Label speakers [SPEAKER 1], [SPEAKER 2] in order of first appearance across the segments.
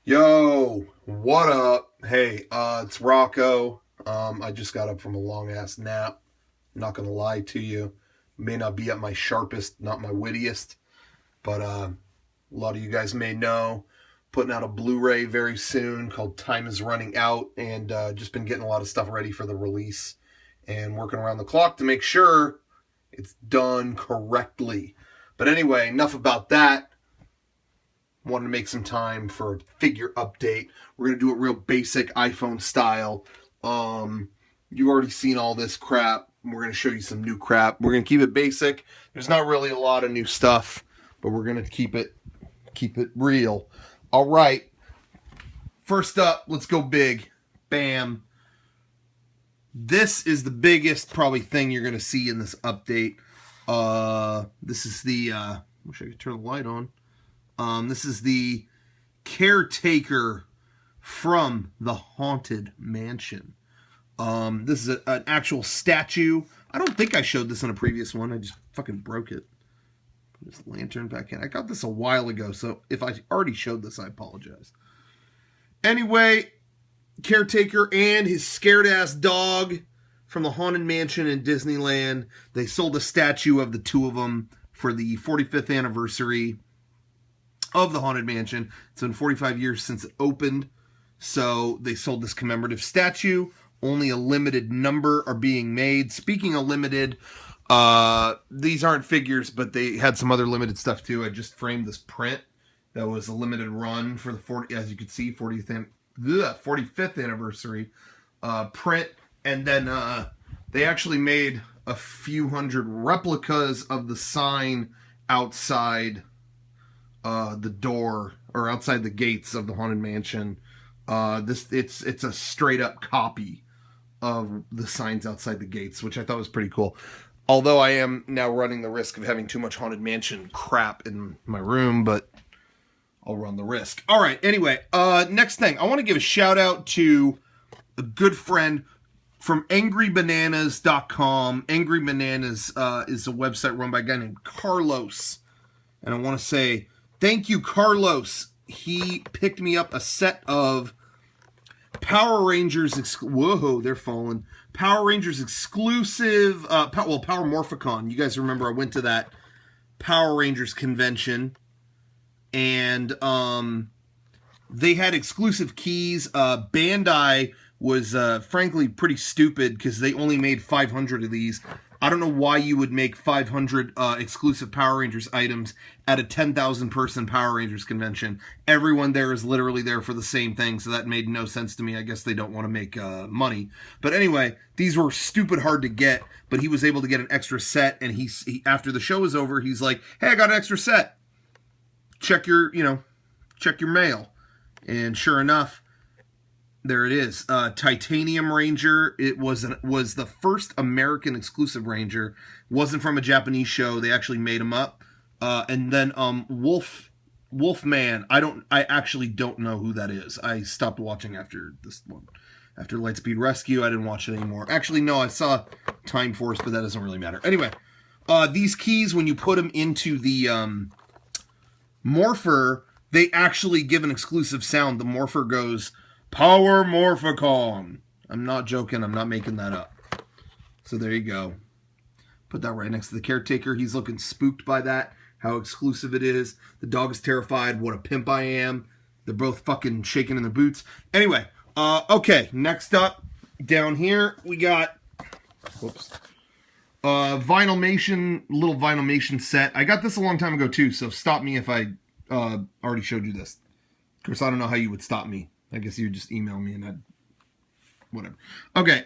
[SPEAKER 1] Yo, what up? Hey, it's Rocco. I just got up from a long ass nap. Not gonna lie to you. May not be at my sharpest, not my wittiest, but a lot of you guys may know. Putting out a Blu-ray very soon called Time is Running Out, and just been getting a lot of stuff ready for the release and working around the clock to make sure it's done correctly. But anyway, enough about that. Wanted to make some time for a figure update. We're going to do it real basic iPhone style. You've already seen all this crap. We're going to show you some new crap. We're going to keep it basic. There's not really a lot of new stuff, but we're going to keep it real. All right. First up, let's go big. Bam. This is the biggest probably thing you're going to see in this update. This is the wish I could turn the light on. This is the caretaker from the Haunted Mansion. This is an actual statue. I don't think I showed this in a previous one. I just fucking broke it. Put this lantern back in. I got this a while ago, so if I already showed this, I apologize. Anyway, caretaker and his scared-ass dog from the Haunted Mansion in Disneyland. They sold a statue of the two of them for the 45th anniversary of the Haunted Mansion. It's been 45 years since it opened, so they sold this commemorative statue. Only a limited number are being made. Speaking of limited, these aren't figures, but they had some other limited stuff too. I just framed this print that was a limited run for the as you can see, 45th anniversary print, and then they actually made a few hundred replicas of the sign outside the door or outside the gates of the Haunted Mansion. It's a straight up copy of the signs outside the gates, which I thought was pretty cool. Although I am now running the risk of having too much Haunted Mansion crap in my room, but I'll run the risk. All right. Anyway, next thing, I want to give a shout out to a good friend from angrybananas.com. Angry Bananas is a website run by a guy named Carlos, and I want to say thank you, Carlos. He picked me up a set of Power Rangers. Whoa, they're falling. Power Rangers exclusive. Power Morphicon. You guys remember I went to that Power Rangers convention, and they had exclusive keys. Bandai was frankly pretty stupid because they only made 500 of these. I don't know why you would make 500 exclusive Power Rangers items at a 10,000 person Power Rangers convention. Everyone there is literally there for the same thing, so that made no sense to me. I guess they don't want to make money. But anyway, these were stupid hard to get, but he was able to get an extra set, and he after the show was over, he's like, hey, I got an extra set. Check your mail. And sure enough, there it is. Titanium Ranger. It was the first American exclusive Ranger. Wasn't from a Japanese show. They actually made him up. And then Wolfman. I actually don't know who that is. I stopped watching after this one. After Lightspeed Rescue, I didn't watch it anymore. Actually, no, I saw Time Force, but that doesn't really matter. Anyway, these keys, when you put them into the Morpher, they actually give an exclusive sound. The Morpher goes, Power Morphicon. I'm not joking. I'm not making that up. So there you go. Put that right next to the caretaker. He's looking spooked by that. How exclusive it is. The dog is terrified. What a pimp I am. They're both fucking shaking in their boots. Anyway. Okay. Next up. Down here. We got... Whoops. Vinylmation. Little Vinylmation set. I got this a long time ago too. So stop me if I already showed you this. Of course, I don't know how you would stop me. I guess you would just email me and I'd... Whatever. Okay,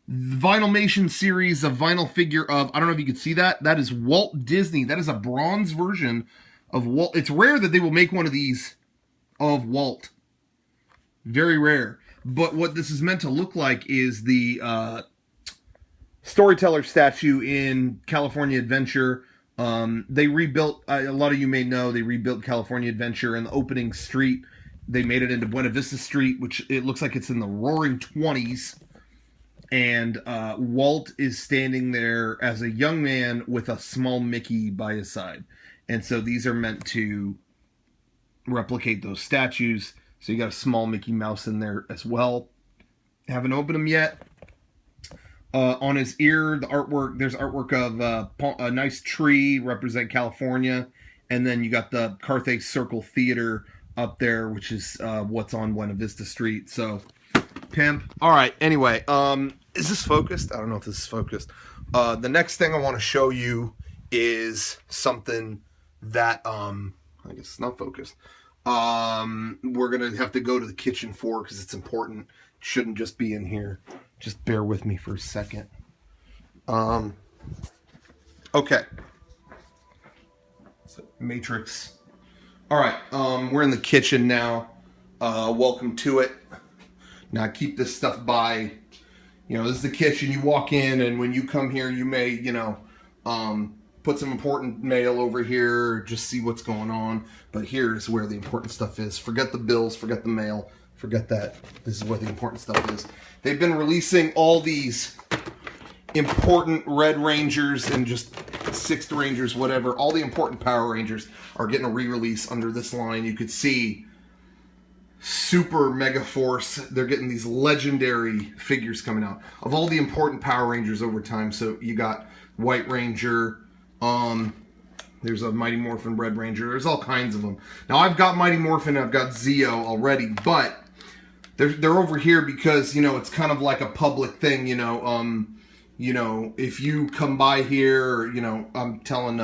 [SPEAKER 1] Vinylmation series of vinyl figure of... I don't know if you can see that. That is Walt Disney. That is a bronze version of Walt. It's rare that they will make one of these of Walt. Very rare. But what this is meant to look like is the storyteller statue in California Adventure. They rebuilt... a lot of you may know they rebuilt California Adventure, and the opening street... They made it into Buena Vista Street, which it looks like it's in the roaring 20s. And Walt is standing there as a young man with a small Mickey by his side. And so these are meant to replicate those statues. So you got a small Mickey Mouse in there as well. Haven't opened them yet. On his ear, the artwork, there's artwork of a nice tree, represent California. And then you got the Carthay Circle Theater up there, which is what's on Buena Vista Street. So, pimp. All right, anyway, is this focused? I don't know if this is focused. The next thing I want to show you is something that, I guess it's not focused. We're going to have to go to the kitchen for because it's important. It shouldn't just be in here. Just bear with me for a second. Okay. So, Matrix. All right, we're in the kitchen now. Welcome to it. Now, keep this stuff by, you know, this is the kitchen. You walk in, and when you come here, you may, you know, put some important mail over here, just see what's going on. But here's where the important stuff is. Forget the bills, forget the mail, forget that. This is where the important stuff is. They've been releasing all these important Red Rangers and just 6th Rangers, whatever. All the important Power Rangers are getting a re-release under this line. You could see Super Mega Force. They're getting these legendary figures coming out of all the important Power Rangers over time. So you got White Ranger. There's a Mighty Morphin Red Ranger. There's all kinds of them. Now I've got Mighty Morphin. I've got Zeo already, but they're over here because, you know, it's kind of like a public thing. You know, if you come by here, you know, I'm telling,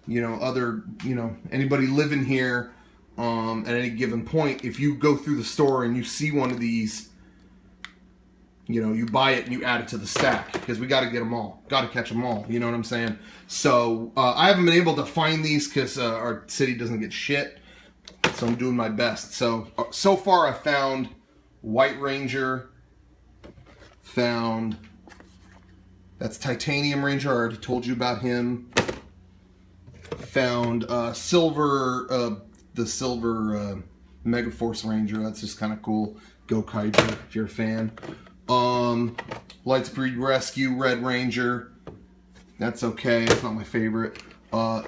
[SPEAKER 1] you know, other, you know, anybody living here, at any given point, if you go through the store and you see one of these, you know, you buy it and you add it to the stack because we got to get them all, got to catch them all. You know what I'm saying? So I haven't been able to find these because our city doesn't get shit. So I'm doing my best. So far I found White Ranger, found. That's Titanium Ranger. I already told you about him. Found Silver, the Silver Megaforce Ranger. That's just kind of cool. Go Kaiju, if you're a fan. Lightspeed Rescue Red Ranger. That's okay. It's not my favorite.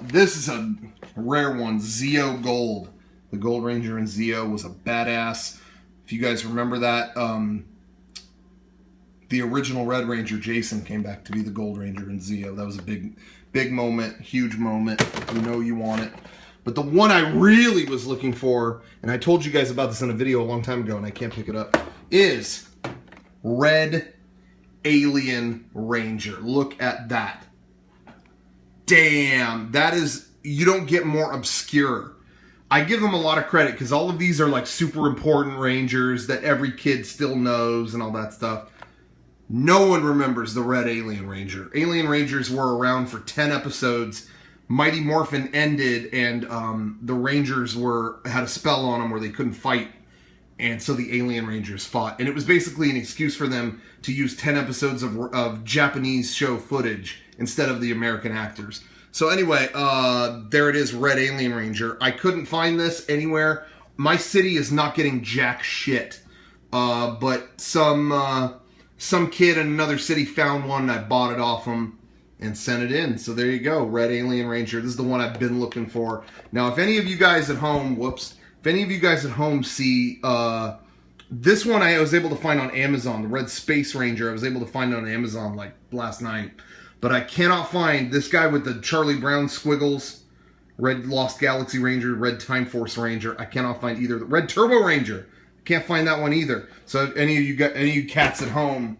[SPEAKER 1] This is a rare one. Zeo Gold. The Gold Ranger in Zeo was a badass. If you guys remember that, the original Red Ranger, Jason, came back to be the Gold Ranger in Zeo. That was a big moment, huge moment. You know you want it. But the one I really was looking for, and I told you guys about this in a video a long time ago, and I can't pick it up, is Red Alien Ranger. Look at that. Damn, that is, you don't get more obscure. I give them a lot of credit because all of these are like super important Rangers that every kid still knows and all that stuff. No one remembers the Red Alien Ranger. Alien Rangers were around for 10 episodes. Mighty Morphin ended, and the Rangers had a spell on them where they couldn't fight. And so the Alien Rangers fought. And it was basically an excuse for them to use 10 episodes of Japanese show footage instead of the American actors. So anyway, there it is, Red Alien Ranger. I couldn't find this anywhere. My city is not getting jack shit. But some kid in another city found one, and I bought it off him and sent it in. So there you go, Red Alien Ranger. This is the one I've been looking for. Now, if any of you guys at home, if any of you guys at home see, this one I was able to find on Amazon, the Red Space Ranger, I was able to find it on Amazon like last night. But I cannot find this guy with the Charlie Brown squiggles, Red Lost Galaxy Ranger, Red Time Force Ranger. I cannot find either. The Red Turbo Ranger. Can't find that one either. So if any of you cats at home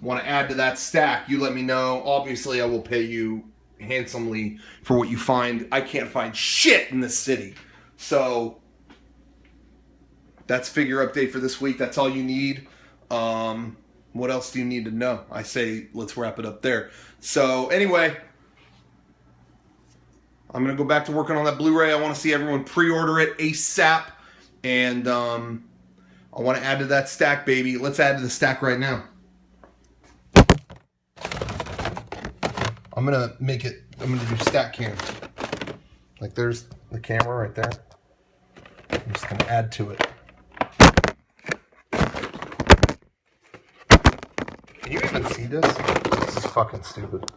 [SPEAKER 1] want to add to that stack, you let me know. Obviously, I will pay you handsomely for what you find. I can't find shit in this city. So that's figure update for this week. That's all you need. What else do you need to know? I say let's wrap it up there. So anyway, I'm going to go back to working on that Blu-ray. I want to see everyone pre-order it ASAP. And I want to add to that stack, baby. Let's add to the stack right now. I'm going to do stack cam. Like there's the camera right there. I'm just going to add to it. Can you even see this? This is fucking stupid.